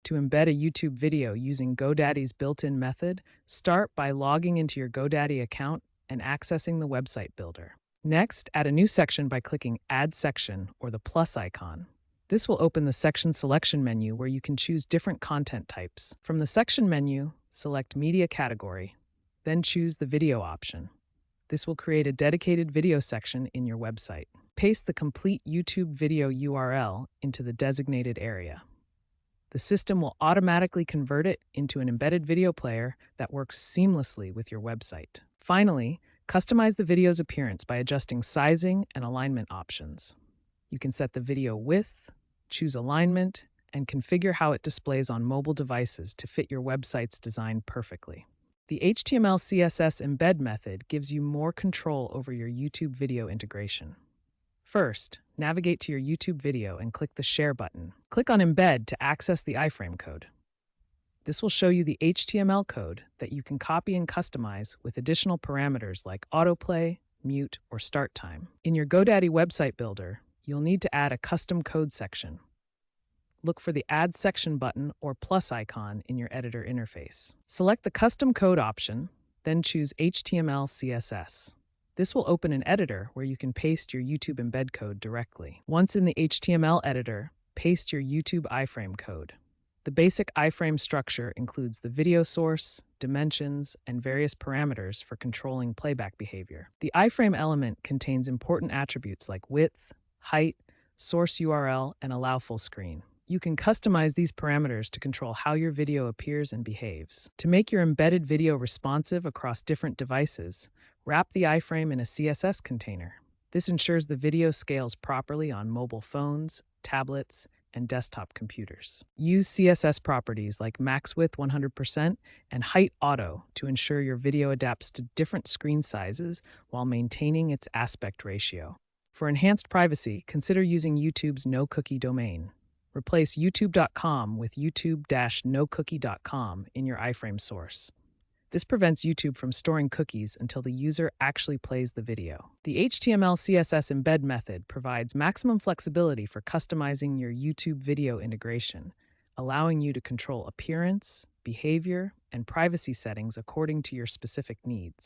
To embed a YouTube video using GoDaddy's built-in method, start by logging into your GoDaddy account and accessing the website builder. Next, add a new section by clicking Add Section or the plus icon. This will open the section selection menu where you can choose different content types. From the section menu, select Media Category, then choose the Video option. This will create a dedicated video section in your website. Paste the complete YouTube video URL into the designated area. The system will automatically convert it into an embedded video player that works seamlessly with your website. Finally, customize the video's appearance by adjusting sizing and alignment options. You can set the video width, choose alignment, and configure how it displays on mobile devices to fit your website's design perfectly. The HTML CSS embed method gives you more control over your YouTube video integration. First, navigate to your YouTube video and click the Share button. Click on Embed to access the iframe code. This will show you the HTML code that you can copy and customize with additional parameters like autoplay, mute, or start time. In your GoDaddy website builder, you'll need to add a custom code section. Look for the Add Section button or plus icon in your editor interface. Select the Custom Code option, then choose HTML CSS. This will open an editor where you can paste your YouTube embed code directly. Once in the HTML editor, paste your YouTube iframe code. The basic iframe structure includes the video source, dimensions, and various parameters for controlling playback behavior. The iframe element contains important attributes like width, height, source URL, and allow full screen. You can customize these parameters to control how your video appears and behaves. To make your embedded video responsive across different devices, wrap the iframe in a CSS container. This ensures the video scales properly on mobile phones, tablets, and desktop computers. Use CSS properties like max width 100% and height auto to ensure your video adapts to different screen sizes while maintaining its aspect ratio. For enhanced privacy, consider using YouTube's no-cookie domain. Replace youtube.com with youtube-nocookie.com in your iframe source. This prevents YouTube from storing cookies until the user actually plays the video. The HTML CSS embed method provides maximum flexibility for customizing your YouTube video integration, allowing you to control appearance, behavior, and privacy settings according to your specific needs.